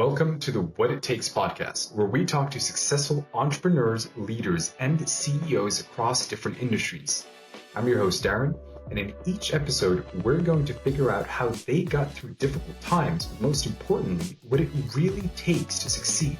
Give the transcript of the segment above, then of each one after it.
Welcome to the What It Takes podcast, where we talk to successful entrepreneurs, leaders, and CEOs across different industries. I'm your host, Darren, and in each episode, we're going to figure out how they got through difficult times, but most importantly, what it really takes to succeed.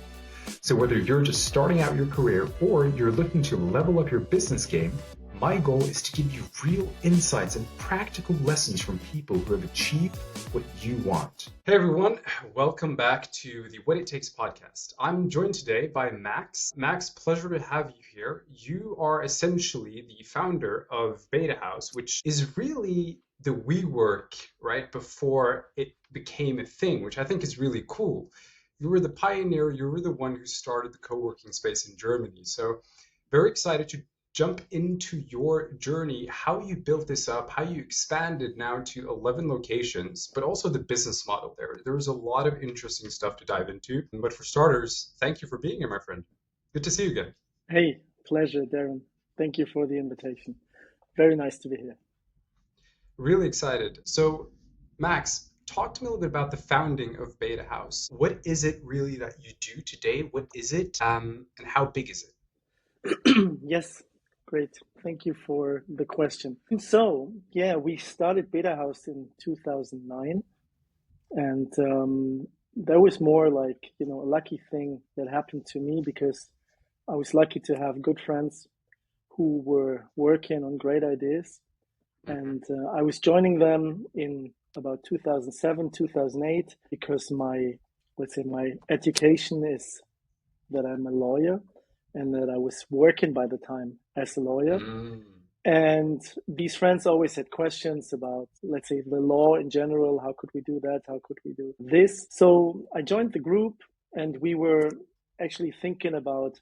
So whether you're just starting out your career or you're looking to level up your business game, my goal is to give you real insights and practical lessons from people who have achieved what you want. Hey everyone, welcome back to the What It Takes podcast. I'm joined today by Max. Max, pleasure to have you here. You are essentially the founder of Betahaus, which is really the WeWork, right, before it became a thing, which I think is really cool. You were the pioneer, you were the one who started the co-working space in Germany. So very excited to jump into your journey, how you built this up, how you expanded now to 11 locations, but also the business model there. There's a lot of interesting stuff to dive into. But for starters, thank you for being here, my friend. Good to see you again. Hey, pleasure, Darren. Thank you for the invitation. Very nice to be here. Really excited. So, Max, talk to me a little bit about the founding of Betahaus. What is it really that you do today? What is it, and how big is it? Yes. Great. Thank you for the question. So, we started Betahaus in 2009. And that was more like, a lucky thing that happened to me because I was lucky to have good friends who were working on great ideas. And I was joining them in about 2007, 2008, because my education is that I'm a lawyer and that I was working by the time as a lawyer. And these friends always had questions about, let's say, the law in general. How could we do that? How could we do this? So I joined the group and we were actually thinking about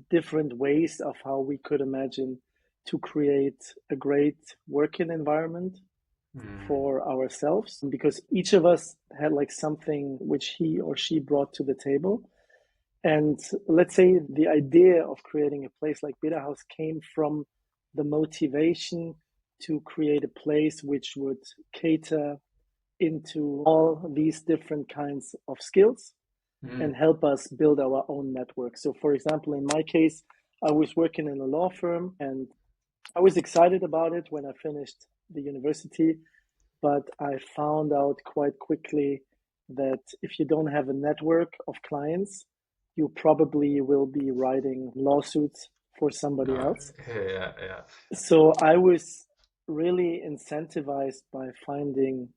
different ways of how we could imagine to create a great working environment for ourselves, because each of us had like something which he or she brought to the table. And let's say the idea of creating a place like Betahaus came from the motivation to create a place which would cater into all these different kinds of skills and help us build our own network. So for example, in my case, I was working in a law firm and I was excited about it when I finished the university, but I found out quite quickly that if you don't have a network of clients, you probably will be writing lawsuits for somebody else. Yeah. So I was really incentivized by finding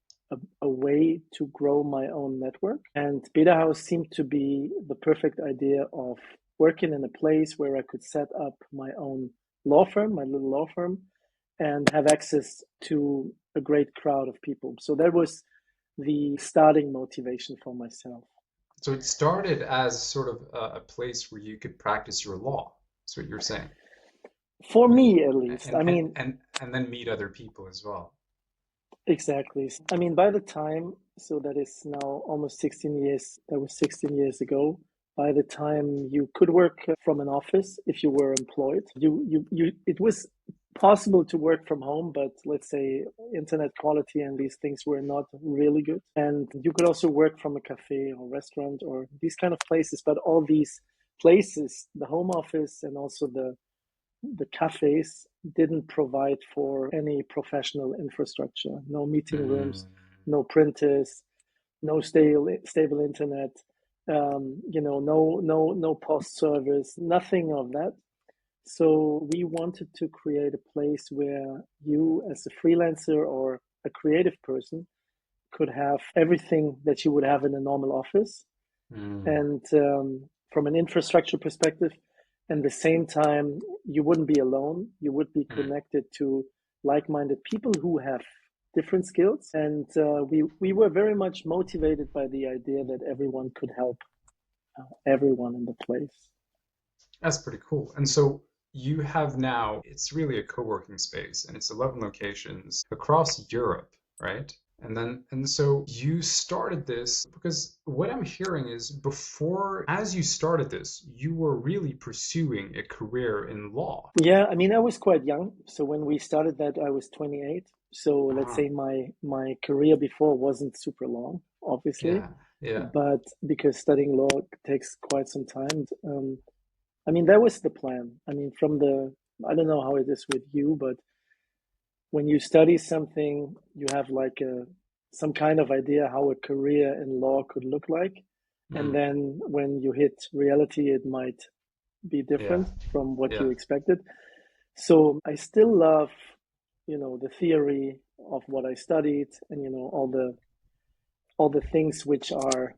a way to grow my own network. And Betahaus seemed to be the perfect idea of working in a place where I could set up my own law firm, my little law firm, and have access to a great crowd of people. So that was the starting motivation for myself. So it started as sort of a place where you could practice your law. That's what you're saying. For me, at least. And then meet other people as well. Exactly. I mean, by the time, so that is now almost 16 years, that was 16 years ago. By the time you could work from an office if you were employed, it was possible to work from home, but let's say internet quality and these things were not really good. And you could also work from a cafe or restaurant or these kind of places, but all these places, the home office and also the cafes didn't provide for any professional infrastructure, no meeting rooms, no printers, no stable internet, no post service, nothing of that. So we wanted to create a place where you as a freelancer or a creative person could have everything that you would have in a normal office. And from an infrastructure perspective, and the same time, you wouldn't be alone. You would be connected to like-minded people who have different skills. And we were very much motivated by the idea that everyone could help everyone in the place. That's pretty cool. And so you have now, it's really a co-working space and it's 11 locations across Europe, right? And so you started this because what I'm hearing is as you started this, you were really pursuing a career in law. Yeah, I mean, I was quite young. So when we started that, I was 28. So let's say my career before wasn't super long, obviously. Yeah. but because studying law takes quite some time. I mean, that was the plan. I mean, I don't know how it is with you, but when you study something, you have like some kind of idea how a career in law could look like. And Mm. then when you hit reality, it might be Yeah. different from what Yeah. you expected. So I still love, the theory of what I studied and, all the things which are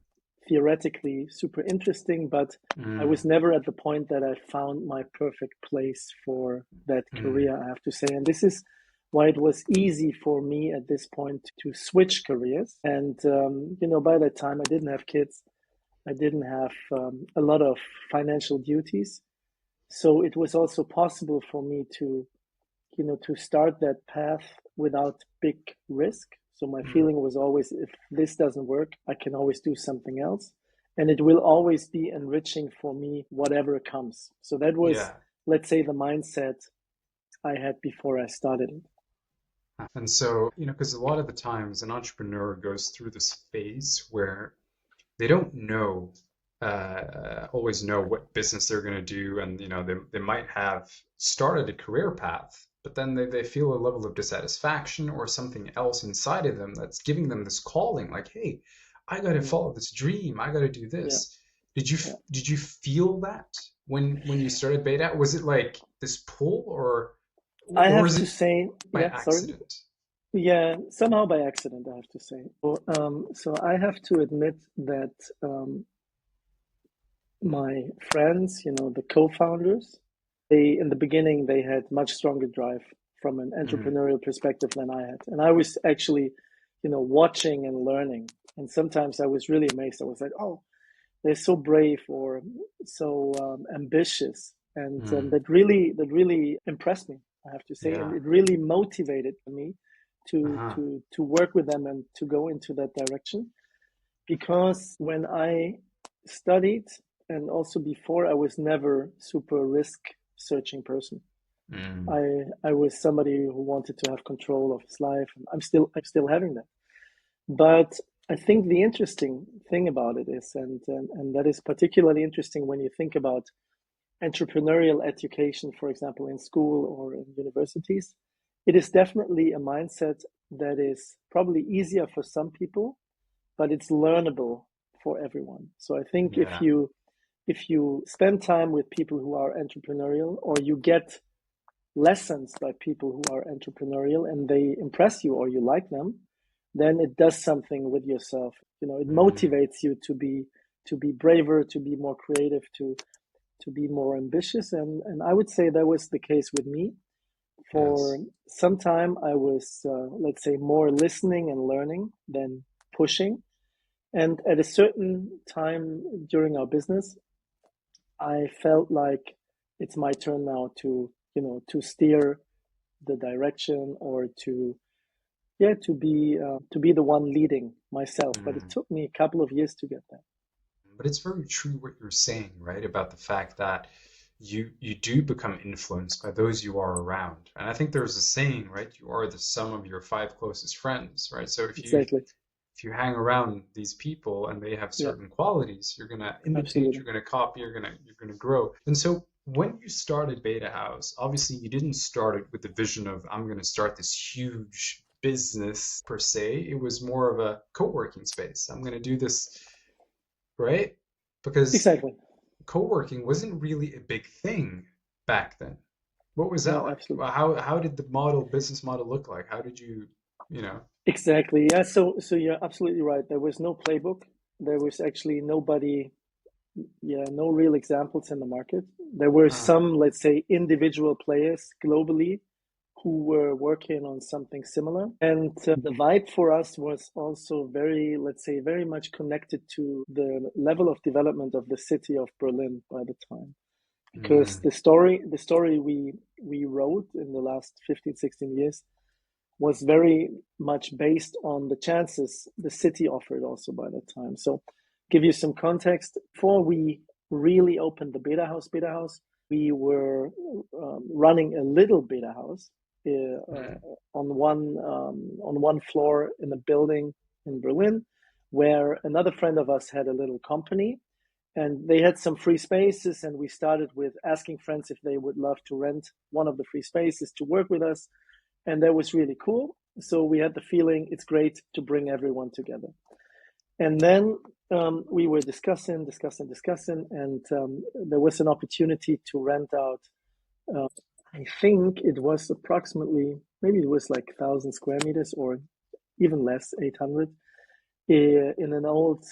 theoretically super interesting, but I Mm. was never at the point that I found my perfect place for that Mm. career, I have to say. And this is why it was easy for me at this point to switch careers. And, by that time, I didn't have kids. I didn't have a lot of financial duties. So it was also possible for me to start that path without big risk. So my Mm. feeling was always, if this doesn't work, I can always do something else. And it will always be enriching for me, whatever comes. So that was, Yeah. let's say, the mindset I had before I started it. And so, because a lot of the times an entrepreneur goes through this phase where they don't always know what business they're going to do. And, they might have started a career path, but then they feel a level of dissatisfaction or something else inside of them that's giving them this calling, like, hey, I got to Mm, follow this dream. I got to do yeah, this. Did you yeah. did you feel that when you started Beta? Was it like this pull, I or have was to it say, by yeah, sorry. accident? Yeah, somehow by accident, I have to say. So I have to admit that my friends, the co-founders, in the beginning, they had much stronger drive from an Mm, entrepreneurial perspective than I had. And I was actually, watching and learning. And sometimes I was really amazed. I was like, oh, they're so brave or so ambitious. And mm, that really impressed me, I have to say. And yeah. it really motivated me to, Uh-huh. to, to work with them and to go into that direction. Because when I studied and also before, I was never super risk searching person. Mm, I was somebody who wanted to have control of his life. And I'm still having that. But I think the interesting thing about it is, and that is particularly interesting when you think about entrepreneurial education, for example, in school or in universities, it is definitely a mindset that is probably easier for some people, but it's learnable for everyone. So I think if yeah. you spend time with people who are entrepreneurial, or you get lessons by people who are entrepreneurial and they impress you or you like them, then it does something with yourself. It Mm, motivates you to be braver, to be more creative, to be more ambitious. And I would say that was the case with me. For yes. some time, I was, let's say, more listening and learning than pushing. And at a certain time during our business, I felt like it's my turn now to steer the direction, or to be the one leading myself. But it Mm. took me a couple of years to get there. But it's very true what you're saying, right? About the fact that you do become influenced by those you are around. And I think there's a saying, right? You are the sum of your five closest friends, right? So Exactly. if you hang around these people and they have Yeah, certain qualities, you're gonna imitate, absolutely. you're gonna copy, you're gonna grow. And so when you started Beta House, obviously you didn't start it with the vision of I'm gonna start this huge business per se. It was more of a co-working space. I'm gonna do this, right? Because Exactly. co-working wasn't really a big thing back then. What was that No, like? absolutely. Well, how did the business model look like? How did you, you know? Exactly. Yeah. So you're absolutely right. There was no playbook. There was actually nobody, yeah, no real examples in the market. There were Uh, some, let's say, individual players globally who were working on something similar. And the vibe for us was also very, let's say, very much connected to the level of development of the city of Berlin by the time. Because mm, the story we wrote in the last 15, 16 years was very much based on the chances the city offered also by that time. So give you some context. Before we really opened the Beta House, we were running a little Beta House mm, on one floor in a building in Berlin, where another friend of us had a little company, and they had some free spaces, and we started with asking friends if they would love to rent one of the free spaces to work with us. And that was really cool. So we had the feeling it's great to bring everyone together. And then we were discussing, and there was an opportunity to rent out, I think it was approximately, maybe it was like 1,000 square meters or even less, 800, in an old,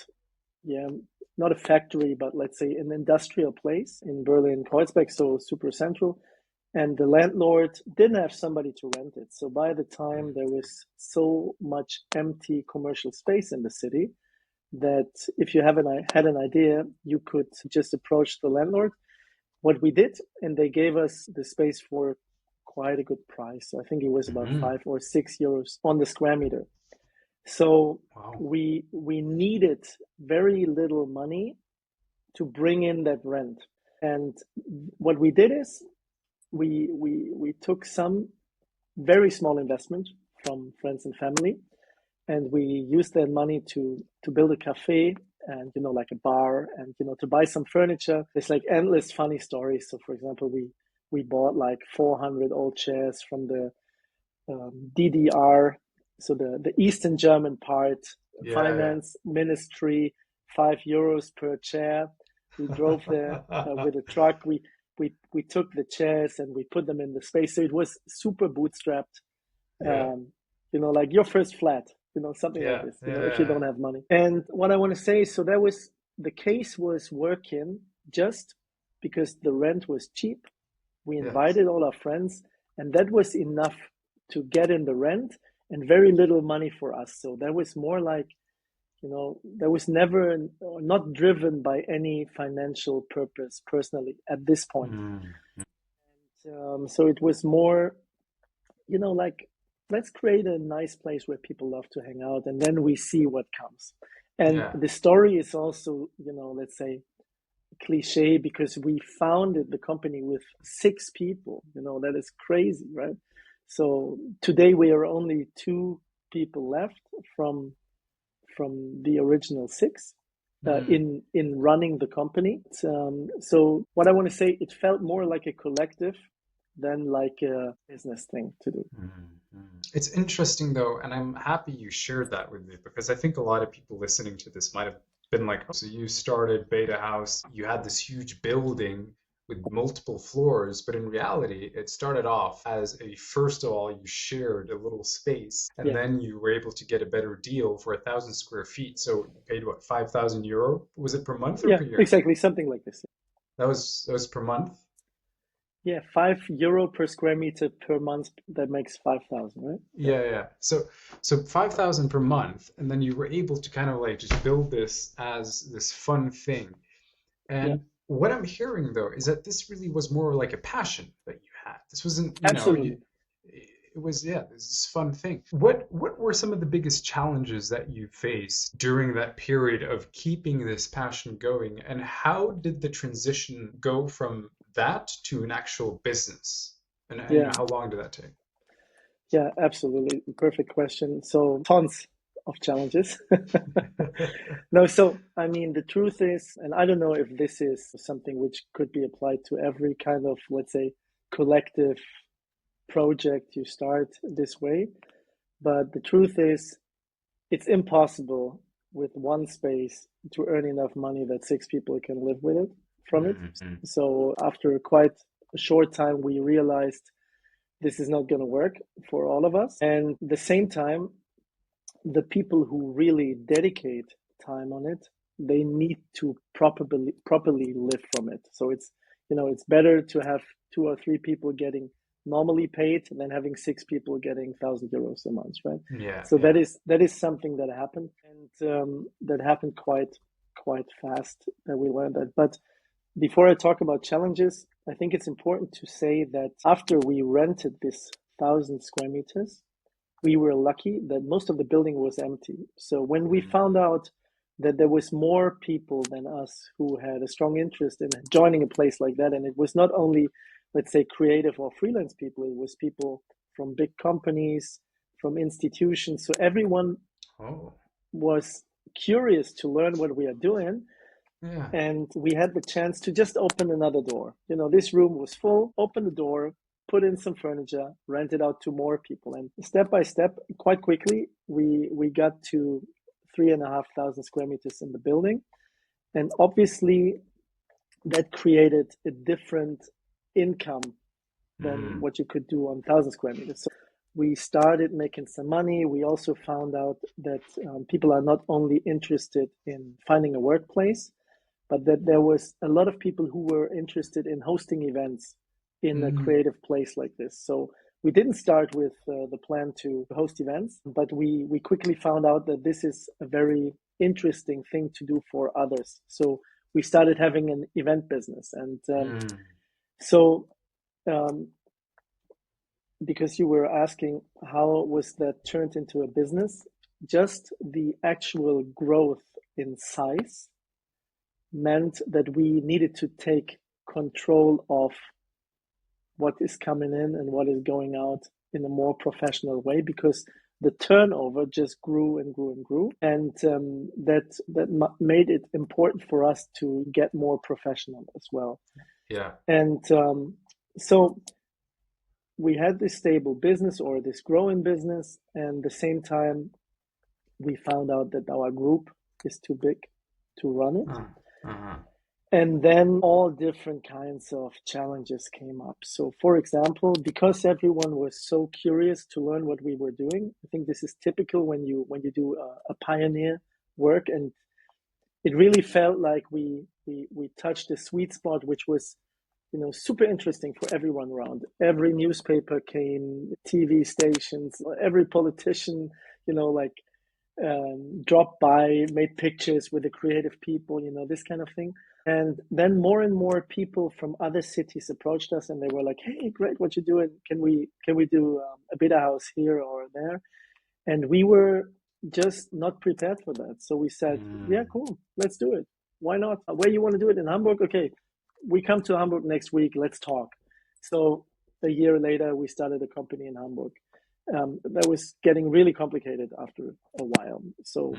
not a factory, but let's say an industrial place in Berlin-Kreuzberg, so super central. And the landlord didn't have somebody to rent it. So by the time there was so much empty commercial space in the city that if you had an idea, you could just approach the landlord. What we did, and they gave us the space for quite a good price. So I think it was about 5 or 6 euros on the square meter. So we needed very little money to bring in that rent. And what we did is we took some very small investment from friends and family, and we used that money to build a cafe and, like a bar, and, to buy some furniture. There's like endless funny stories. So for example, we bought like 400 old chairs from the DDR, so the Eastern German part, finance ministry, 5 euros per chair. We drove there with a truck. We took the chairs and we put them in the space. So it was super bootstrapped, like your first flat, something like this, if you don't have money. And what I want to say, so the case was working just because the rent was cheap. We invited all our friends, and that was enough to get in the rent and very little money for us. So that was more like, that was never, not driven by any financial purpose personally at this point. So it was more, like, let's create a nice place where people love to hang out, and then we see what comes. And the story is also, let's say, cliche, because we founded the company with 6 people. That is crazy, right? So today we are only 2 people left from the original 6 in running the company. So what I want to say, it felt more like a collective than like a business thing to do. It's interesting though, and I'm happy you shared that with me, because I think a lot of people listening to this might have been like, oh, so you started Betahaus, you had this huge building with multiple floors, but in reality, it started off as first of all, you shared a little space, and then you were able to get a better deal for 1,000 square feet. So you paid what, 5,000 euro? Was it per month or per year? Exactly, something like this. That was per month? Yeah, 5 euro per square meter per month. That makes 5,000, right? Yeah. So 5,000 per month, and then you were able to kind of like just build this as this fun thing. And what I'm hearing though is that this really was more like a passion that you had. This wasn't, Absolutely. It was this fun thing. What were some of the biggest challenges that you faced during that period of keeping this passion going, and how did the transition go from that to an actual business? And how long did that take? Yeah, absolutely. Perfect question. So tons of challenges. No, so I mean, the truth is, and I don't know if this is something which could be applied to every kind of, let's say, collective project you start this way, but the truth is, it's impossible with one space to earn enough money that 6 people can live with it from it. So after quite a short time, we realized this is not going to work for all of us. And at the same time, the people who really dedicate time on it, they need to properly live from it. So it's better to have 2 or 3 people getting normally paid than having 6 people getting 1,000 euros a month, right? So that is something that happened, and that happened quite fast, that we learned that. But before I talk about challenges, I think it's important to say that after we rented this 1,000 square meters, we were lucky that most of the building was empty. So when we found out that there was more people than us who had a strong interest in joining a place like that, and it was not only, let's say, creative or freelance people, it was people from big companies, from institutions. So everyone was curious to learn what we are doing. Yeah. And we had the chance to just open another door. This room was full, open the door, put in some furniture, rent it out to more people. And step by step, quite quickly, we got to 3,500 square meters in the building. And obviously, that created a different income than what you could do on 1,000 square meters. So we started making some money. We also found out that people are not only interested in finding a workplace, but that there was a lot of people who were interested in hosting events in a creative place like this. So we didn't start with the plan to host events, but we quickly found out that this is a very interesting thing to do for others. So we started having an event business. And so because you were asking how was that turned into a business, just the actual growth in size meant that we needed to take control of what is coming in and what is going out in a more professional way, because the turnover just grew and grew and grew. And that made it important for us to get more professional as well. Yeah. And so we had this stable business or this growing business, and at the same time, we found out that our group is too big to run it. And then all different kinds of challenges came up. So, for example, because everyone was so curious to learn what we were doing, I think this is typical when you do a pioneer work, and it really felt like we touched a sweet spot, which was super interesting for everyone around. Every newspaper came, TV stations, every politician, dropped by, made pictures with the creative people, this kind of thing. And then more and more people from other cities approached us, and they were like, "Hey, great, what you doing? Can we do a Betahaus here or there?" And we were just not prepared for that. So we said, "Yeah, cool, let's do it. Why not? Where you want to do it? In Hamburg? Okay, we come to Hamburg next week. Let's talk." So a year later, we started a company in Hamburg. That was getting really complicated after a while. So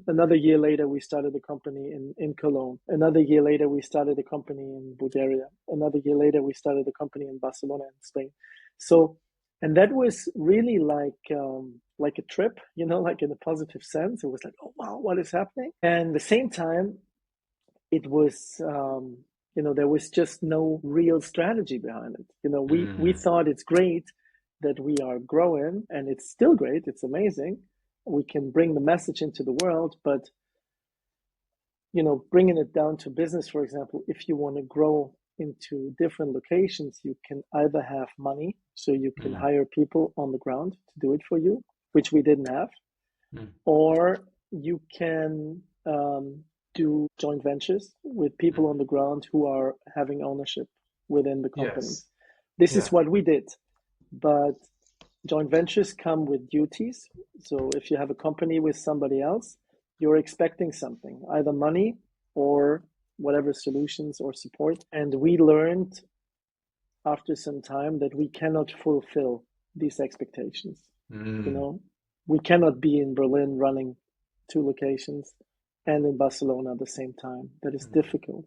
another year later, we started a company in Cologne. Another year later, we started a company in Bulgaria. Another year later, we started a company in Barcelona in Spain. So, and that was really like a trip, like in a positive sense. It was like, oh, wow, what is happening? And at the same time, it was, there was just no real strategy behind it. We thought it's great that we are growing, and it's still great. It's amazing. We can bring the message into the world, but bringing it down to business, for example, if you want to grow into different locations, you can either have money, so you can hire people on the ground to do it for you, which we didn't have, or you can do joint ventures with people on the ground who are having ownership within the company. Yes. This is what we did. But joint ventures come with duties. So if you have a company with somebody else, you're expecting something, either money or whatever solutions or support. And we learned after some time that we cannot fulfill these expectations. We cannot be in Berlin running 2 locations and in Barcelona at the same time. That is difficult.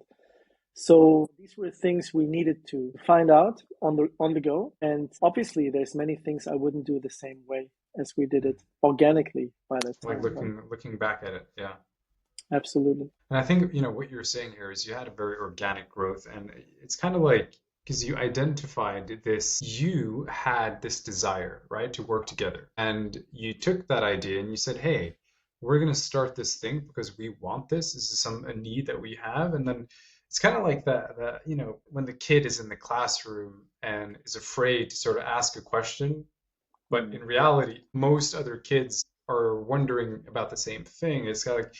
So these were things we needed to find out on the go. And obviously, there's many things I wouldn't do the same way as we did it organically by that time. Like looking back at it, yeah. Absolutely. And I think, what you're saying here is you had a very organic growth, and it's kind of like, because you identified this, you had this desire, right, to work together. And you took that idea and you said, hey, we're going to start this thing because we want this. This is a need that we have. And then it's kind of like that, when the kid is in the classroom and is afraid to sort of ask a question, but in reality, most other kids are wondering about the same thing. It's kind of like,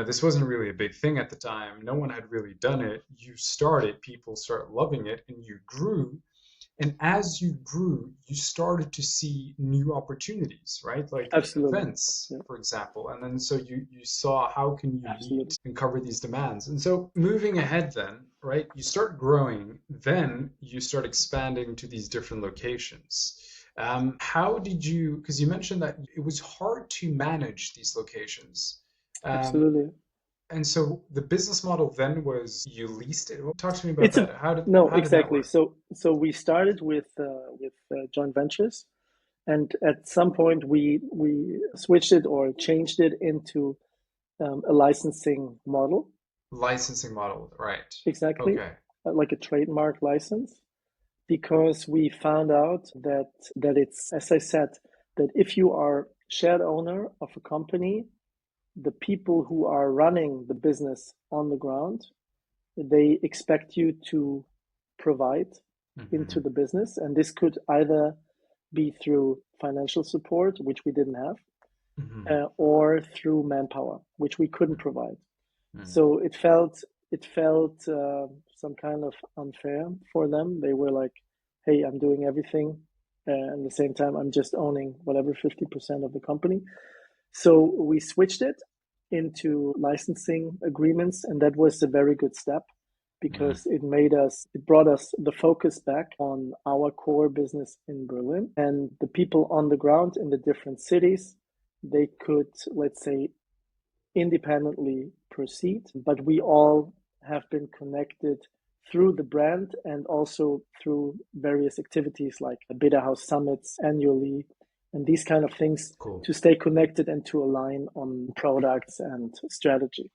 this wasn't really a big thing at the time. No one had really done it. You started, people start loving it, and you grew. And as you grew, you started to see new opportunities, right? Like events, for example. And then so you saw how can you meet and cover these demands. And so moving ahead then, right, you start growing, then you start expanding to these different locations. How did you, because you mentioned that it was hard to manage these locations. Um, Absolutely. and so the business model then was you leased it. Well, talk to me about It's a that. no, How did that exactly. work? So we started with joint ventures, and at some point we switched it or changed it into a licensing model. Licensing model, right? Exactly, Okay. like a trademark license, because we found out that it's, as I said, that if you are shared owner of a company, the people who are running the business on the ground, they expect you to provide into Hmm. the business, and this could either be through financial support, which we didn't have, Hmm. or through manpower, which we couldn't provide. Hmm. So it felt some kind of unfair for them. They were like, "Hey, I'm doing everything, and at the same time, I'm just owning whatever 50% of the company." So we switched it into licensing agreements, and that was a very good step Hmm. because it brought us the focus back on our core business in Berlin, and the people on the ground in the different cities, they could, let's say, independently proceed, but we all have been connected through the brand and also through various activities like Betahaus summits annually and these kind of things Cool. to stay connected and to align on products and strategy.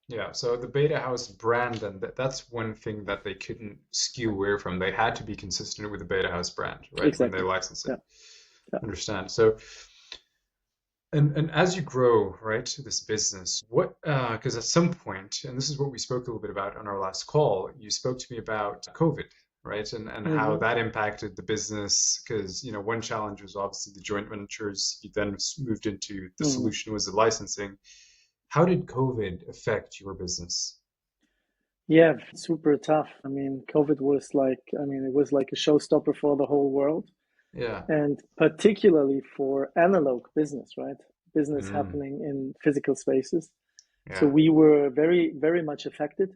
Yeah, so the Beta House brand, and that's one thing that they couldn't skew away from. They had to be consistent with the Beta House brand, right? When they Exactly. license it. Yeah. Yeah. Understand. So, and as you grow, right, this business, what, because at some point, and this is what we spoke a little bit about on our last call, you spoke to me about COVID, right? And how Mm-hmm. that impacted the business, because, one challenge was obviously the joint ventures. You then moved into the Mm-hmm. solution was the licensing. How did COVID affect your business? Yeah, super tough. I mean, COVID was like, I mean, it was like a showstopper for the whole world, Yeah. and particularly for analog business, right? Business Mm, happening in physical spaces. So yeah. we were very, very much affected,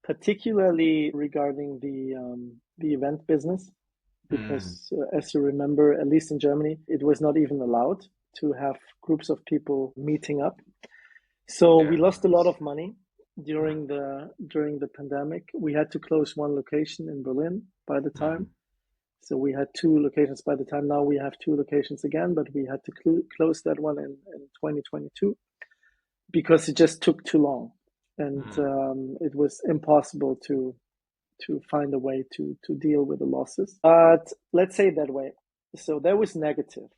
particularly regarding the event business, Mm, because as you remember, at least in Germany, it was not even allowed to have groups of people meeting up. So we yeah. lost a That lot was, of money uh, during the pandemic. We had to close one location in Berlin by the time. mm, So we had two locations by the time. Now we have two locations again, but we had to close that one in 2022 because it just took too long, and mm, it was impossible to find a way to deal with the losses. But let's say it that way. So that was negative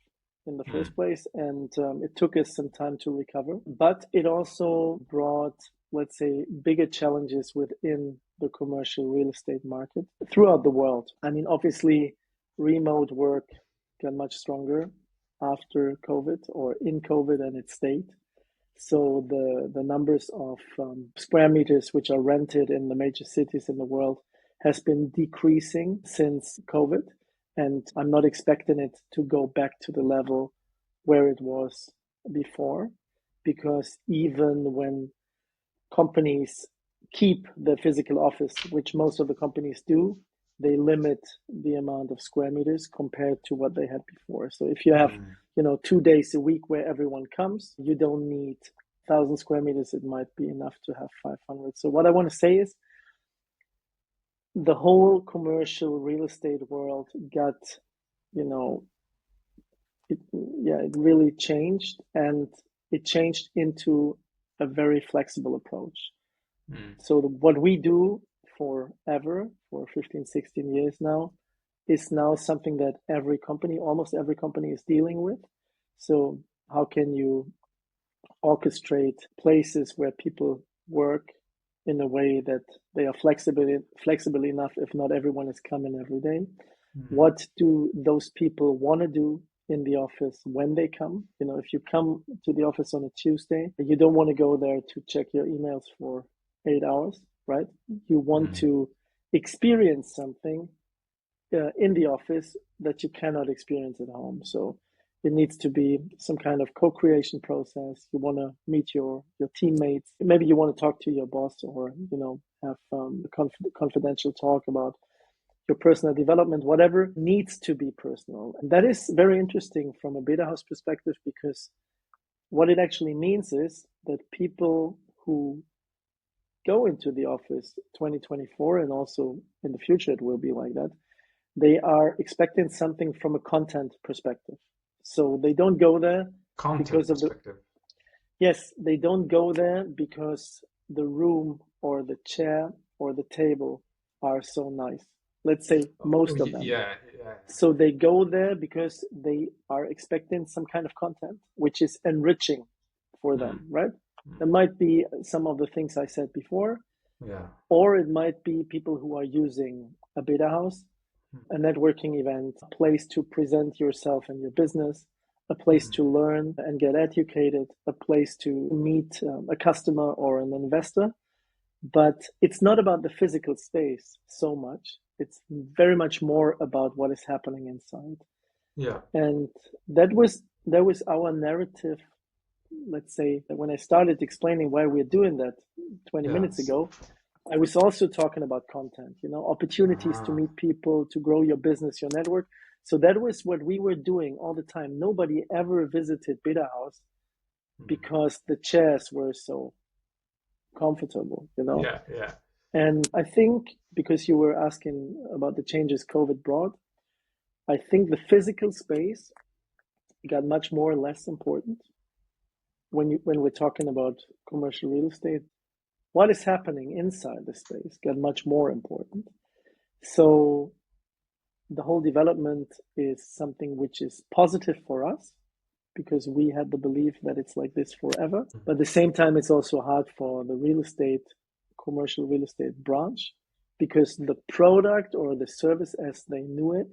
in the mm, first place, and it took us some time to recover. But it also brought, let's say, bigger challenges within the commercial real estate market throughout the world. I mean, obviously, remote work got much stronger after COVID or in COVID, and it stayed. So the numbers of square meters which are rented in the major cities in the world has been decreasing since COVID, and I'm not expecting it to go back to the level where it was before, because even when companies keep the physical office, which most of the companies do, they limit the amount of square meters compared to what they had before. So if you have, mm, 2 days a week where everyone comes, you don't need 1,000 square meters. It might be enough to have 500. So what I want to say is the whole commercial real estate world got, you know, it really changed, and it changed into a very flexible approach. mm, So what we do forever, for 15, 16 years now, is now something that almost every company is dealing with. So how can you orchestrate places where people work in a way that they are flexible enough if not everyone is coming every day? mm, What do those people want to do in the office when they come? If you come to the office on a Tuesday, you don't want to go there to check your emails for 8 hours, right? You want mm, to experience something in the office that you cannot experience at home. So it needs to be some kind of co-creation process. You want to meet your teammates. Maybe you want to talk to your boss, or have a confidential talk about your personal development. Whatever needs to be personal, and that is very interesting from a beta house perspective, because what it actually means is that people who go into the office 2024, and also in the future it will be like that, they are expecting something from a content perspective. So they don't go there because of they don't go there because the room or the chair or the table are so nice. Let's say most of them. So they go there because they are expecting some kind of content, which is enriching for them, right? There might be some of the things I said before, or it might be people who are using a Betahaus, a networking event, a place to present yourself and your business, a place to learn and get educated, a place to meet a customer or an investor. But it's not about the physical space so much. It's very much more about what is happening inside. And that was our narrative. Let's say that when I started explaining why we're doing that 20 minutes ago, I was also talking about content, opportunities to meet people, to grow your business, your network. So that was what we were doing all the time. Nobody ever visited Betahaus because the chairs were so comfortable, And I think because you were asking about the changes COVID brought, I think the physical space got much more or less important when we're talking about commercial real estate. What is happening inside the space got much more important. So the whole development is something which is positive for us because we had the belief that it's like this forever. But at the same time, it's also hard for the commercial real estate branch, because the product or the service as they knew it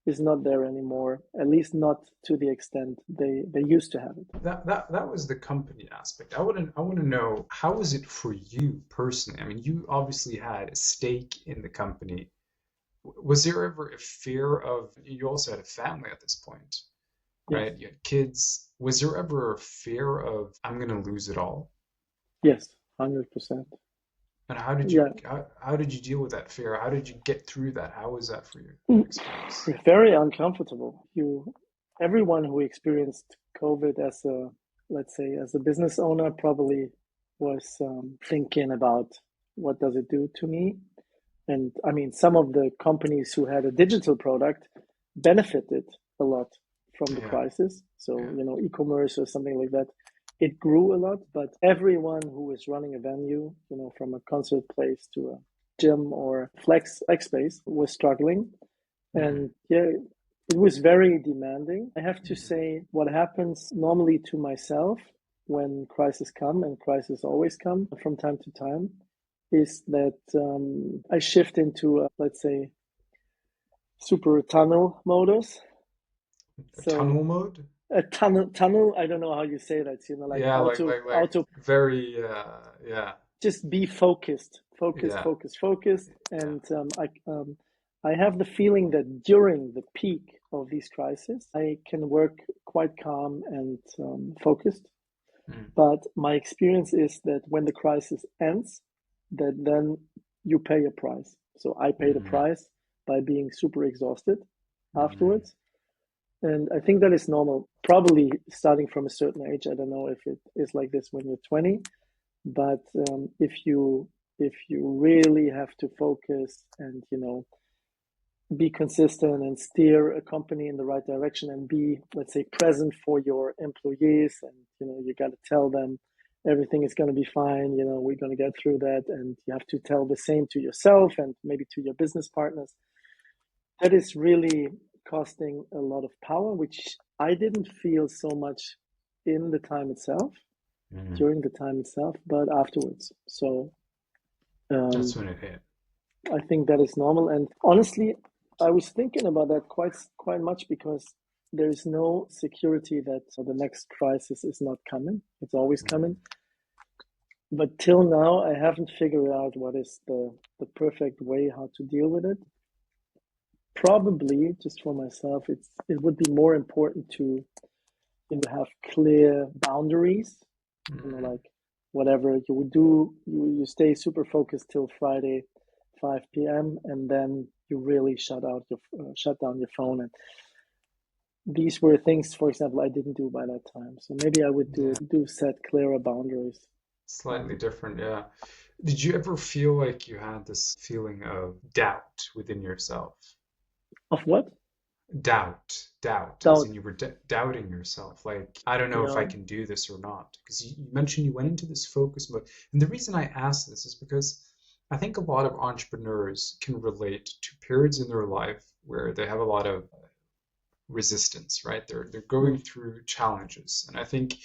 is not there anymore, at least not to the extent they used to have it. That was the company aspect. I want to know, how was it for you personally? I mean, you obviously had a stake in the company. Was there ever a fear of, you also had a family at this point, right? You had kids. Was there ever a fear of, I'm going to lose it all? Yes, 100%. And how did you deal with that fear? How did you get through that? How was that for you? Very uncomfortable. Everyone who experienced COVID as a business owner probably was thinking about, what does it do to me? And I mean, some of the companies who had a digital product benefited a lot from the crisis. So, e-commerce or something like that, it grew a lot, but everyone who was running a venue, from a concert place to a gym or flex space was struggling. And it was very demanding. I have to say, what happens normally to myself when crises come, and crises always come from time to time, is that I shift into, let's say, super tunnel modus. Tunnel mode? A tunnel. I don't know how you say that. Auto. Very, Just be focused, and I have the feeling that during the peak of these crises, I can work quite calm and focused. But my experience is that when the crisis ends, that then you pay a price. So I paid a price by being super exhausted afterwards. And I think that is normal, probably starting from a certain age. I don't know if it is like this when you're 20, but if you really have to focus and, be consistent and steer a company in the right direction and be, let's say, present for your employees, and, you got to tell them everything is going to be fine, we're going to get through that. And you have to tell the same to yourself and maybe to your business partners. That is really costing a lot of power, which I didn't feel so much in the time itself, during the time itself, but afterwards. So that's when it hit. I think that is normal. And honestly, I was thinking about that quite much, because there is no security that the next crisis is not coming. It's always coming. But till now, I haven't figured out what is the perfect way how to deal with it. Probably, just for myself, it would be more important to have clear boundaries. Like whatever you would do, you stay super focused till Friday, 5 p.m. and then you really shut down your phone. And these were things, for example, I didn't do by that time. So maybe I would Yeah. do set clearer boundaries. Slightly different, yeah. Did you ever feel like you had this feeling of doubt within yourself? Of what? Doubt, as Doubt. in you were doubting yourself. Like, I don't know if I Yeah. can do this or not. Because you mentioned you went into this focus mode. And the reason I ask this is because I think a lot of entrepreneurs can relate to periods in their life where they have a lot of resistance, right? They're going Mm, through challenges. And I think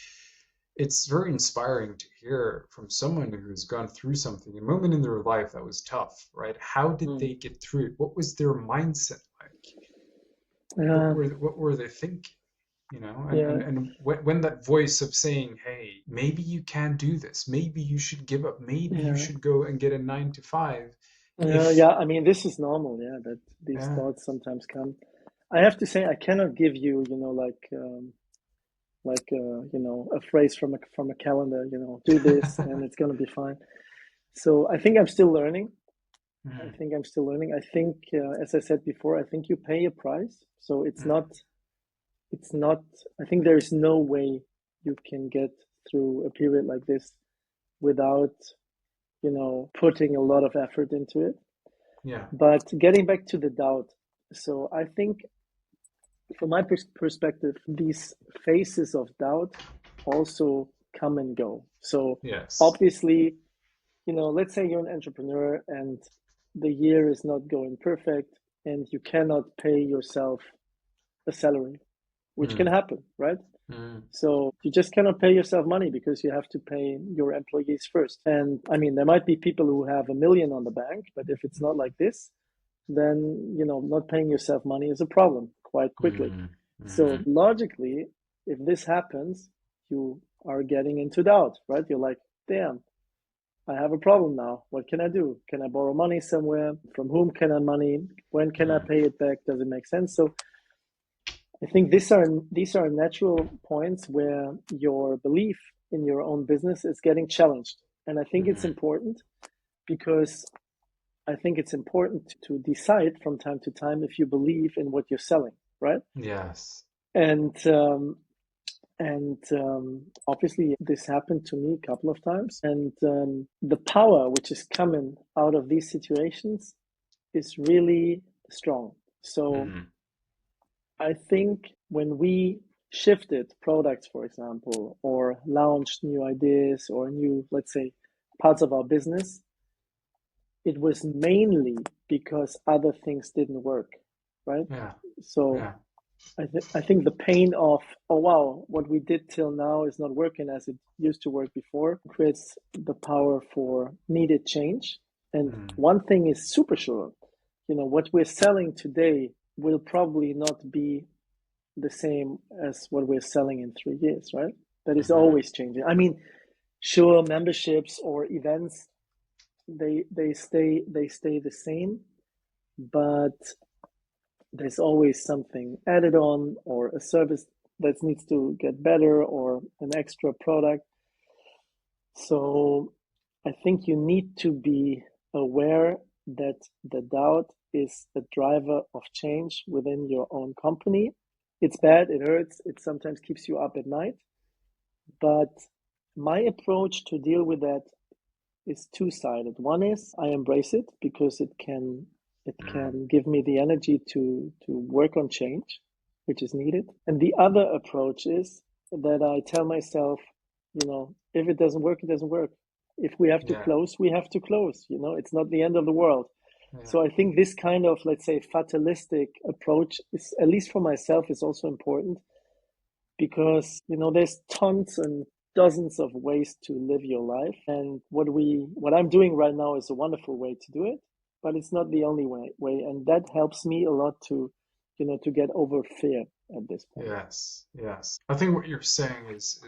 it's very inspiring to hear from someone who's gone through something, a moment in their life that was tough, right? How did mm. they get through it? What was their mindset like? Yeah. What were they thinking? You know, Yeah. and when that voice of saying, hey, maybe you can't do this, maybe you should give up, maybe you Yeah. should go and get a 9 to 5. Yeah. If Yeah. I mean, this is normal. Yeah. That these yeah, thoughts sometimes come. I have to say, I cannot give you, a phrase from a calendar. Do this and it's gonna be fine. So I think I'm still learning. I mm, think I'm still learning. I think, as I said before, I think you pay a price. So mm, it's not, I think there is no way you can get through a period like this without, putting a lot of effort into it. yeah, But getting back to the doubt. So I think from my perspective, these phases of doubt also come and go. So yes, obviously, let's say you're an entrepreneur and the year is not going perfect and you cannot pay yourself a salary, which can mm, happen, right? mm, So you just cannot pay yourself money because you have to pay your employees first. And I mean, there might be people who have 1 million on the bank, but if it's not like this, then, not paying yourself money is a problem quite quickly. mm, So mm, logically, if this happens, you are getting into doubt, right? You're like, damn, I have a problem now. What can I do? Can I borrow money somewhere? From whom can I money? When can I mm, pay it back? Does it make sense? So I think these are natural points where your belief in your own business is getting challenged. And I think it's mm, important because I think it's important to decide from time to time if you believe in what you're selling, right? yes, And obviously this happened to me a couple of times. And the power which is coming out of these situations is really strong. So mm, I think when we shifted products, for example, or launched new ideas or new, let's say, parts of our business, it was mainly because other things didn't work, right? yeah, So yeah, I think the pain of, oh wow, what we did till now is not working as it used to work before, creates the power for needed change. And mm, one thing is super sure, what we're selling today will probably not be the same as what we're selling in 3 years, right? That is mm, always changing. I mean, sure, memberships or events, they stay the same, but there's always something added on or a service that needs to get better or an extra product. So I think you need to be aware that the doubt is a driver of change within your own company. It's bad, it hurts, it sometimes keeps you up at night. But my approach to deal with that is two-sided. One is I embrace it because it mm, can give me the energy to work on change, which is needed. And the other approach is that I tell myself, if it doesn't work, it doesn't work. If we have to yeah, close, we have to close. It's not the end of the world. yeah, So I think this kind of, let's say, fatalistic approach is, at least for myself, is also important because there's tons and dozens of ways to live your life, and what I'm doing right now is a wonderful way to do it, but it's not the only way, and that helps me a lot to get over fear at this point. yes, yes. I think what you're saying is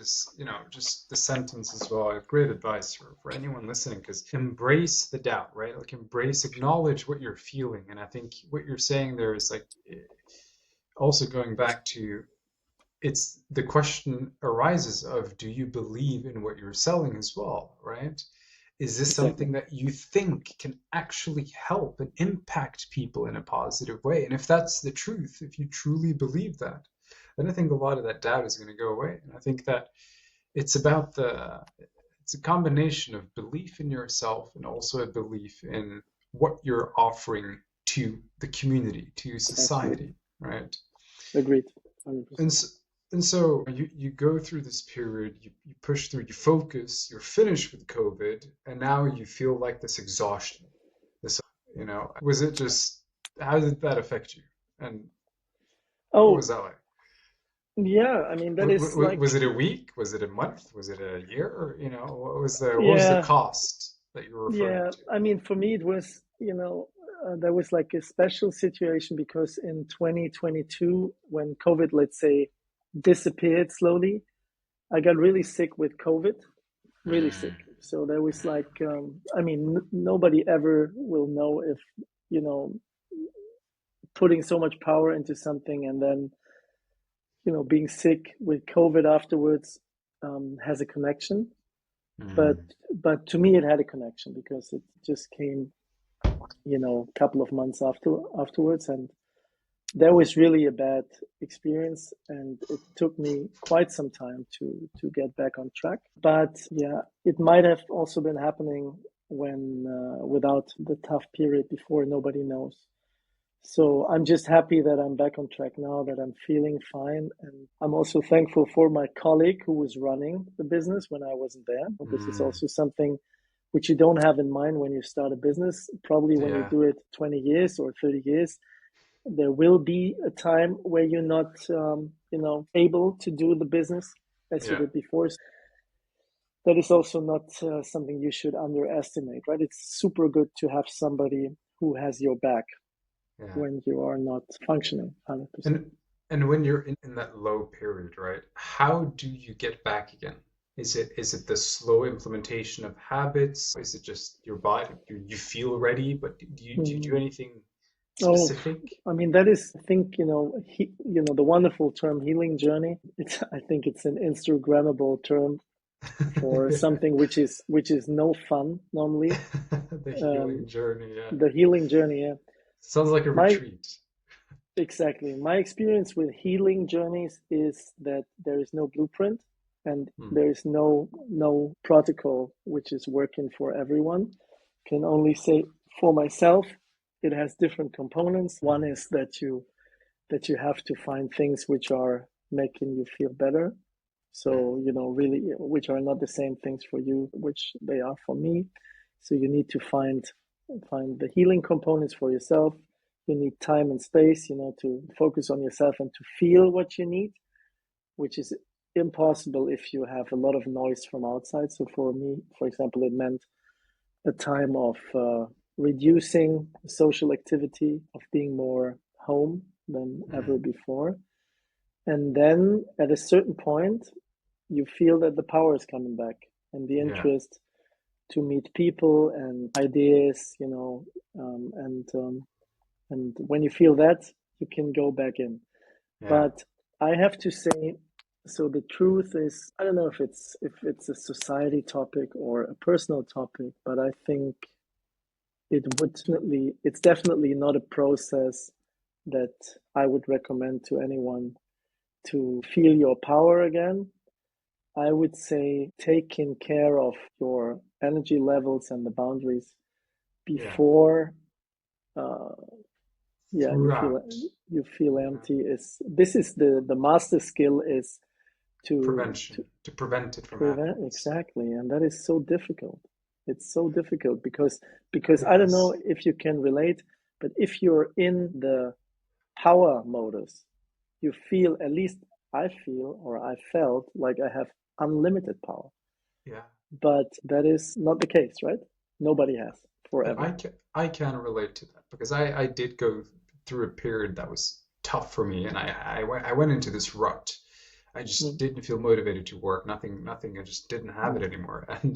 just the sentence as well. Great advice for anyone listening, because embrace the doubt, right? Like embrace, acknowledge what you're feeling. And I think what you're saying there is like also going back to it's the question arises of do you believe in what you're selling as well, right? Is this Exactly. something that you think can actually help and impact people in a positive way? And if that's the truth, if you truly believe that, then I think a lot of that doubt is going to go away. And I think that it's about it's a combination of belief in yourself and also a belief in what you're offering to the community, to society, right? Agreed. And 100%. so, and so you go through this period, you push through, you focus, you're finished with COVID, and now you feel like this exhaustion. This, was it just, how did that affect you? And what Oh, was that like? yeah. I mean, that is like, Was it a week? Was it a month? Was it a year? Or, what was the yeah, cost that you were referring yeah. to? I mean, for me, it was, there was like a special situation because in 2022, when COVID, let's say, disappeared slowly, I got really sick with COVID, really sick. Mm, So there was like, I mean, nobody ever will know if, you know, putting so much power into something and then, being sick with COVID afterwards has a connection. But mm, but to me, it had a connection because it just came, a couple of months afterwards, and that was really a bad experience, and it took me quite some time to get back on track. But yeah, it might have also been happening when without the tough period before. Nobody knows. So I'm just happy that I'm back on track now, that I'm feeling fine. And I'm also thankful for my colleague who was running the business when I wasn't there. This is mm, also something which you don't have in mind when you start a business. Probably when you yeah, do it 20 years or 30 years, there will be a time where you're not, able to do the business as you yeah, did before. That is also not something you should underestimate, right? It's super good to have somebody who has your back yeah. when you are not functioning 100%. And when you're in that low period, right? How do you get back again? Is it the slow implementation of habits? Is it just your body? You feel ready, but do you do Mm. anything Oh, specific? I mean, that is, I think, the wonderful term healing journey. I think it's an Instagrammable term for something which is no fun normally. The Um, healing journey, yeah. the healing journey. Yeah. Sounds like a My retreat. Exactly. My experience with healing journeys is that there is no blueprint and Hmm. there is no protocol which is working for everyone. Can only say for myself, it has different components. One Hmm. is that you have to find things which are making you feel better. Hmm. So, really, which are not the same things for you, which they are for me. So you need to find the healing components for yourself. You need time and space, to focus on yourself and to feel what you need, which is impossible if you have a lot of noise from outside. So for me, for example, it meant a time of reducing social activity, of being more home than ever Hmm. before. And then at a certain point, you feel that the power is coming back and the Yeah, interest to meet people and ideas, and when you feel that, you can go back in. yeah, But I have to say, so the truth is, I don't know if it's a society topic or a personal topic, but I think it's definitely not a process that I would recommend to anyone to feel your power again. I would say taking care of your energy levels and the boundaries yeah. before, uh, yeah, you feel Throughout. you feel Yeah. empty. Is This is the master skill, is to To prevent it from prevent, happening. exactly, and that is so difficult. It's so difficult because It I don't know is. if you can relate, but if you're in the power modus, you feel, at least I feel, or I felt like I have unlimited power. Yeah. But that is not the case, right? Nobody has I forever. can I can relate to that because I did go through a period that was tough for me, and I went into this rut. I just Mm, didn't feel motivated to work. Nothing. I just didn't have it mm, anymore. And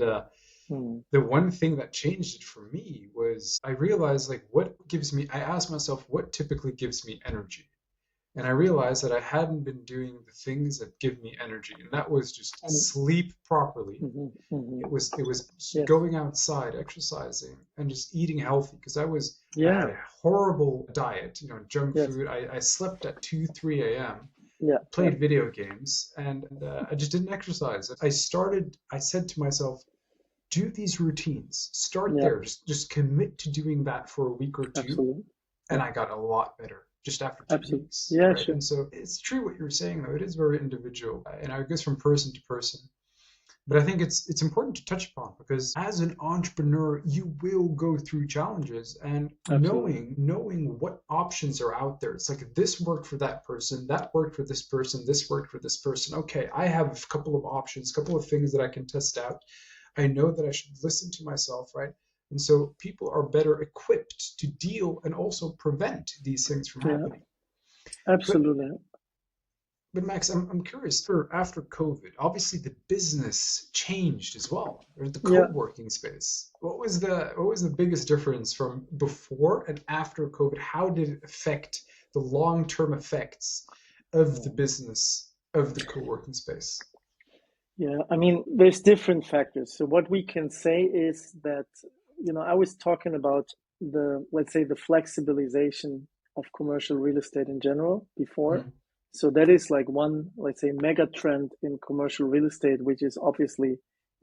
mm, the one thing that changed it for me was I realized, like, what gives me. I asked myself what typically gives me energy. And I realized that I hadn't been doing the things that give me energy, and that was just mm, sleep properly. mm. It was just Yes. going outside, exercising, and just eating healthy because I had Yeah. a horrible diet, junk Yes. food. I slept at 2, 3 a.m. Yeah. played video games, and I just didn't exercise. I said to myself, do these routines. Start Yeah. there. Just commit to doing that for a week or two. Absolutely. And I got a lot better just after 2 Absolutely. weeks. Yeah, Right. sure. And so it's true what you're saying, though. It is very individual. And it goes from person to person. But I think it's important to touch upon, because as an entrepreneur, you will go through challenges, and Absolutely. knowing what options are out there. It's like, this worked for that person, that worked for this person, this worked for this person. Okay, I have a couple of options, a couple of things that I can test out. I know that I should listen to myself, right? And so people are better equipped to deal and also prevent these things from Yeah, happening. But absolutely. but Max, I'm curious. For after COVID, obviously the business changed as well. There's the Yeah. co-working space. What was the biggest difference from before and after COVID? How did it affect the long-term effects of the business of the co-working space? Yeah, I mean, there's different factors. So what we can say is that, I was talking about let's say, the flexibilization of commercial real estate in general before. Mm. So that is like one, let's say, mega trend in commercial real estate, which is obviously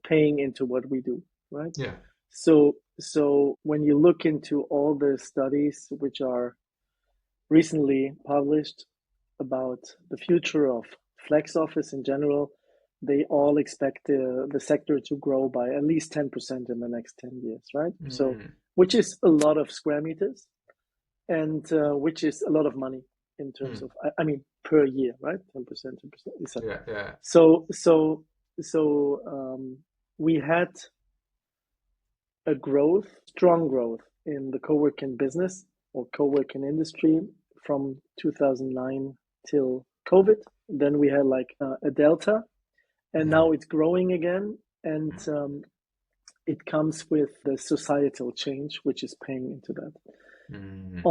paying into what we do, right? Yeah. So when you look into all the studies which are recently published about the future of flex office in general, they all expect the sector to grow by at least 10% in the next 10 years, right? So, Mm. which is a lot of square meters, and which is a lot of money in terms Mm. of, I mean, per year, right? 10%, 10%, etc. Yeah. Yeah. So we had a strong growth in the co-working business or co-working industry from 2009 till COVID. Then we had like a delta, and now it's growing again. And it comes with the societal change, which is paying into that. Mm.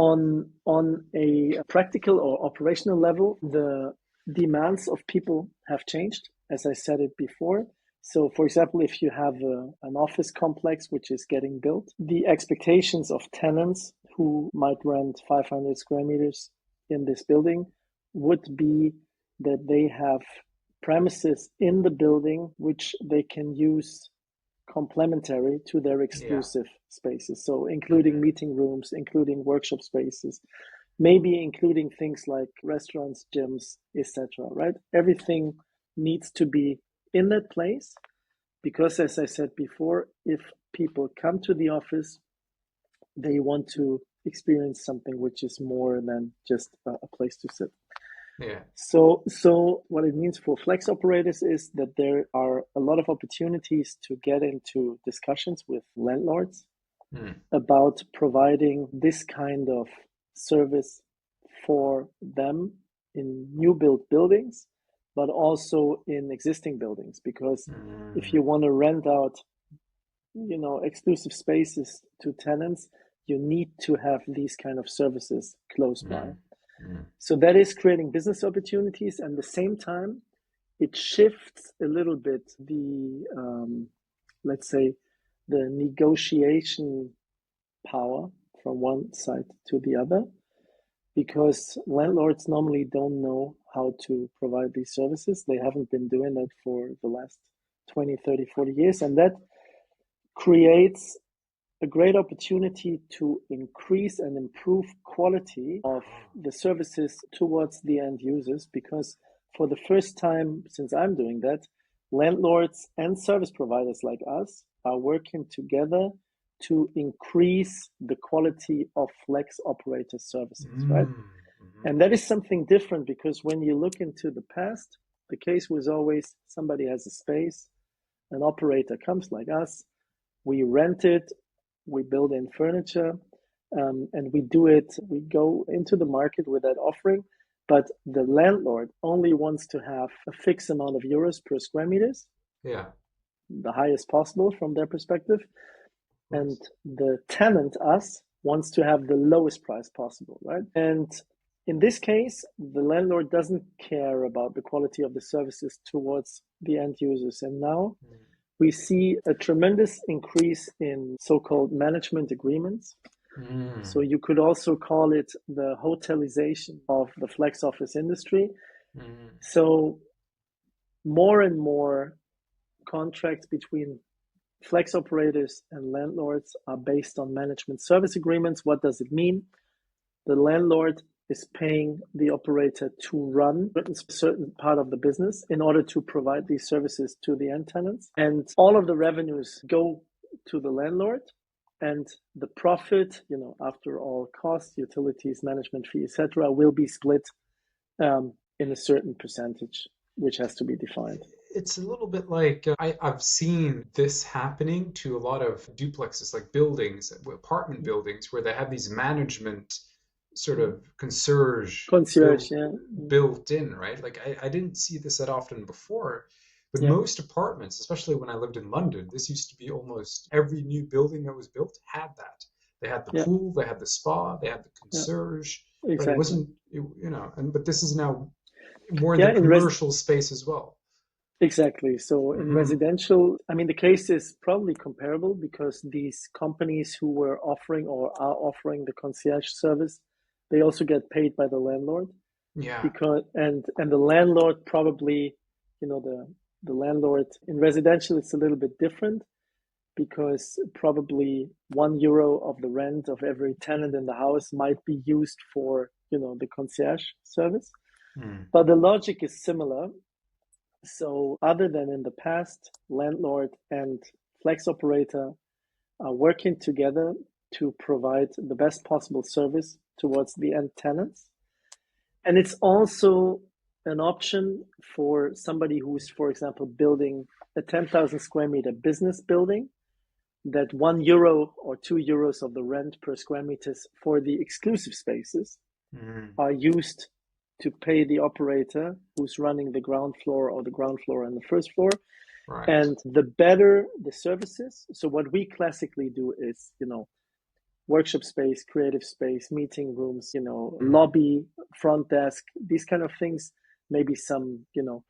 On a practical or operational level, the demands of people have changed, as I said it before. So, for example, if you have an office complex which is getting built, the expectations of tenants who might rent 500 square meters in this building would be that they have premises in the building which they can use complementary to their exclusive spaces. So, including meeting rooms, including workshop spaces, maybe including things like restaurants, gyms, etc. Right? Everything needs to be in that place, because, as I said before, if people come to the office, they want to experience something which is more than just a place to sit. Yeah. So what it means for flex operators is that there are a lot of opportunities to get into discussions with landlords about providing this kind of service for them in new built buildings, but also in existing buildings. Because if you want to rent out, exclusive spaces to tenants, you need to have these kind of services close by. So that is creating business opportunities, and at the same time, it shifts a little bit let's say, the negotiation power from one side to the other, because landlords normally don't know how to provide these services. They haven't been doing that for the last 20, 30, 40 years, and that creates a great opportunity to increase and improve quality of the services towards the end users, because for the first time since I'm doing that, landlords and service providers like us are working together to increase the quality of flex operator services, right? And that is something different, because when you look into the past, the case was always somebody has a space, an operator comes like us, we rent it, we build in furniture, and we go into the market with that offering. But the landlord only wants to have a fixed amount of euros per square meters, the highest possible from their perspective. And the tenant, us, wants to have the lowest price possible, right? And in this case, the landlord doesn't care about the quality of the services towards the end users. And now we see a tremendous increase in so-called management agreements. So you could also call it the hotelization of the flex office industry. Mm. So more and more contracts between flex operators and landlords are based on management service agreements. What does it mean? The landlord is paying the operator to run a certain part of the business in order to provide these services to the end tenants. And all of the revenues go to the landlord, and the profit, after all costs, utilities, management fee, etc., will be split in a certain percentage, which has to be defined. It's a little bit like I've seen this happening to a lot of duplexes, like buildings, apartment buildings, where they have these management sort of concierge Concierge, built yeah. built in, right? Like I didn't see this that often before, but Yeah, most apartments, especially when I lived in London, this used to be almost every new building that was built had that. They had the yeah, pool, they had the spa, they had the yeah, concierge, right? It exactly. wasn't, and but this is now more in the Yeah, commercial space as well. exactly. So in Hmm. residential, I mean, the case is probably comparable because these companies who were offering or are offering the concierge service, they also get paid by the landlord Yeah. because and the landlord probably, the landlord in residential it's a little bit different because probably €1 of the rent of every tenant in the house might be used for, the concierge service. Mm. But the logic is similar. So other than in the past, landlord and flex operator are working together to provide the best possible service towards the end tenants. And it's also an option for somebody who's, for example, building a 10,000 square meter business building, that €1 or €2 of the rent per square meters for the exclusive spaces Mm. are used to pay the operator who's running the ground floor or the ground floor and the first floor. Right. And the better the services. So what we classically do is, workshop space, creative space, meeting rooms, Mm. lobby, front desk, these kind of things, maybe some,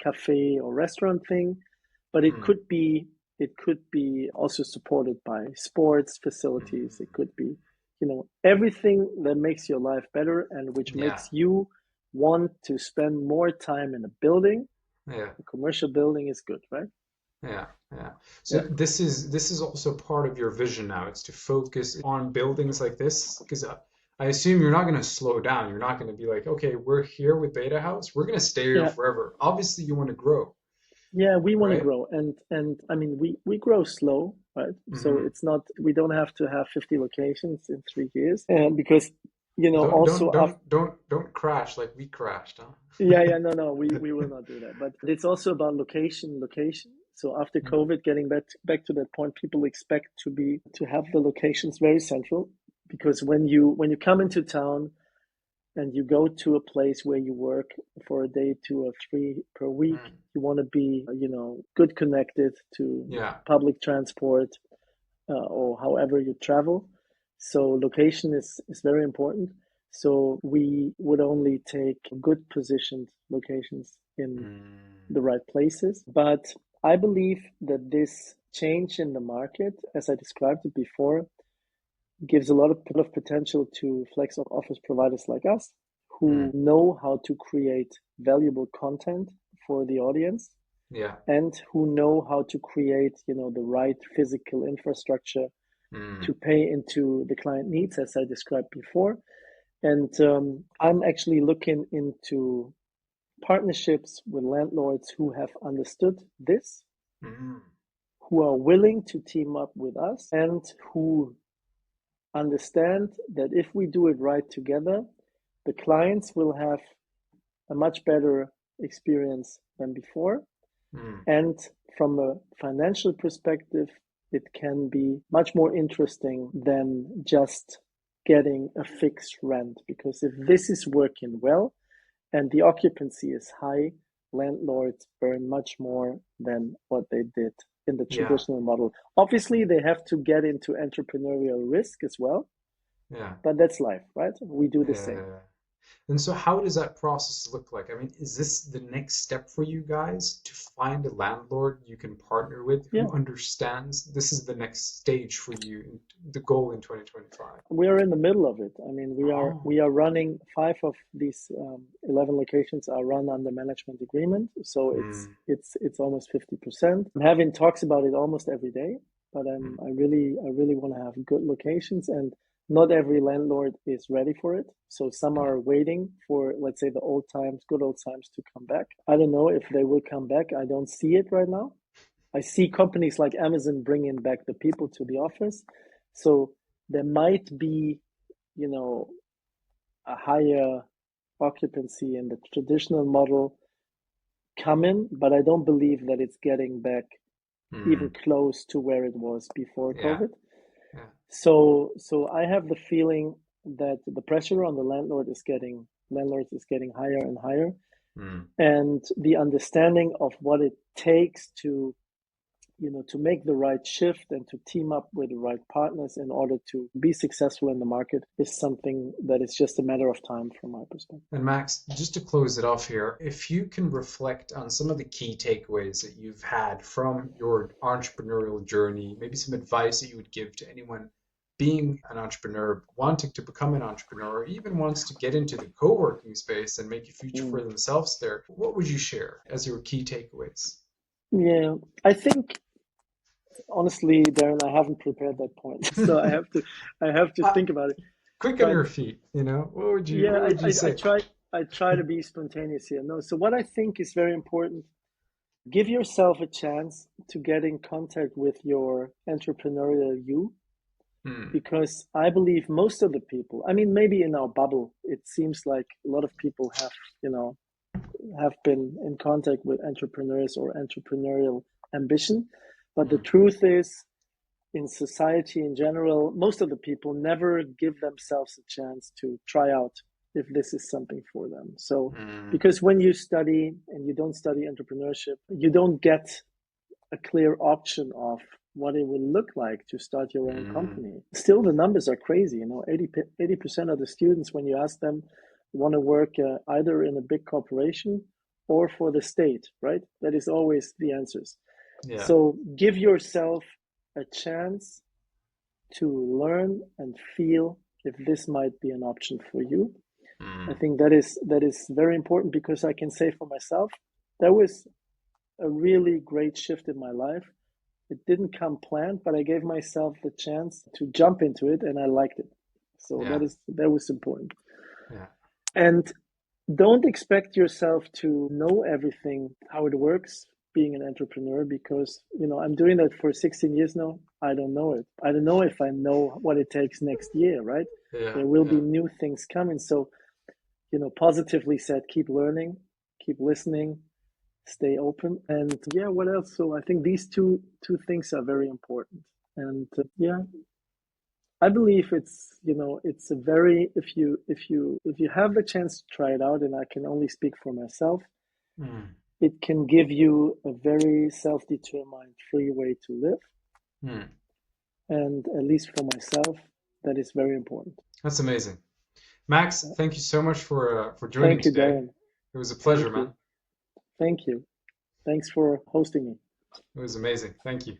cafe or restaurant thing, but Mm. it could be also supported by sports facilities. It Mm. could be, everything that makes your life better and which Yeah. makes you want to spend more time in a building. Yeah. A commercial building is good, right? Yeah. Yeah. So Yeah. this is also part of your vision now. It's to focus on buildings like this because I assume you're not going to slow down. You're not going to be like, okay, we're here with Beta House. We're going to stay here Yeah. forever. Obviously, you want to grow, Yeah, we want to right? grow, and I mean we grow slow, right? So Hmm. it's not, we don't have to have 50 locations in 3 years, and because Don't also don't after, don't crash like we crashed, huh? yeah, yeah, no, we will not do that. But it's also about location. So after Mm. COVID, getting back to that point, people expect to have the locations very central, because when you come into town and you go to a place where you work for a day, 2 or 3 per week, Mm. you want to be, good connected to Yeah. public transport, or however you travel. So location is very important. So we would only take good positioned locations in Mm. the right places. But I believe that this change in the market, as I described it before, gives a lot of potential to flex office providers like us who Mm. know how to create valuable content for the audience Yeah. and who know how to create, the right physical infrastructure to Mm. pay into the client needs, as I described before. And I'm actually looking into partnerships with landlords who have understood this, Mm. who are willing to team up with us, and who understand that if we do it right together, the clients will have a much better experience than before. Mm. And from a financial perspective, it can be much more interesting than just getting a fixed rent. Because if this is working well and the occupancy is high, landlords earn much more than what they did in the Yeah. traditional model. Obviously, they have to get into entrepreneurial risk as well, Yeah. but that's life, right? We do the same. Yeah. And so how does that process look like? I mean, is this the next step for you guys to find a landlord you can partner with Yeah, who understands this is the next stage for you, the goal in 2025? we are in the middle of it. I mean, Oh, we are running five of these 11 locations are run under management agreement, so mm, it's almost 50%. I'm having talks about it almost every day, but mm, I really want to have good locations, and not every landlord is ready for it. So some mm, are waiting for, let's say, the old times, good old times to come back. I don't know if they will come back. I don't see it right now. I see companies like Amazon bringing back the people to the office. So there might be, you know, a higher occupancy in the traditional model coming, but I don't believe that it's getting back even mm. close to where it was before Yeah, COVID. yeah. So I have the feeling that the pressure on the landlords is getting higher and higher, Mm, and the understanding of what it takes to to make the right shift and to team up with the right partners in order to be successful in the market is something that is just a matter of time from my perspective. And Max, just to close it off here, if you can reflect on some of the key takeaways that you've had from your entrepreneurial journey, maybe some advice that you would give to anyone being an entrepreneur, wanting to become an entrepreneur, or even wants to get into the co-working space and make a future Mm. for themselves there, what would you share as your key takeaways? Yeah, I think honestly, Darren, I haven't prepared that point, so I have to uh, think about it. quick on But your feet, yeah, what would you say? I try to be spontaneous here. No, so what I think is very important, give yourself a chance to get in contact with your entrepreneurial you, Hmm. because I believe most of the people, I mean, maybe in our bubble, it seems like a lot of people have, you know, have been in contact with entrepreneurs or entrepreneurial ambition. But the Hmm. truth is, in society in general, most of the people never give themselves a chance to try out if this is something for them. So, Hmm. because when you study and you don't study entrepreneurship, you don't get a clear option of what it will look like to start your own Hmm. company. Still, the numbers are crazy. You know, 80% of the students, when you ask them, want to work either in a big corporation or for the state, right? That is always the answers. Yeah. So give yourself a chance to learn and feel if this might be an option for you. I Hmm. think that is very important, because I can say for myself, that was a really great shift in my life. It didn't come planned, but I gave myself the chance to jump into it, and I liked it. So Yeah. that was important. Yeah. And don't expect yourself to know everything how it works being an entrepreneur, because I'm doing that for 16 years now. I don't know it. I don't know if I know what it takes next year, right? Yeah. There will be Yeah. new things coming. So, positively said, keep learning, keep listening, stay open, and yeah, what else? So I think these two things are very important. And yeah, I believe it's a very, if you have the chance to try it out, and I can only speak for myself, Hmm. it can give you a very self-determined free way to live. Hmm. And at least for myself, that is very important. That's amazing. Max, thank you so much for joining Thank you, today. Darren. It was a pleasure, Thank man. you. Thank you. Thanks for hosting me. It was amazing. Thank you.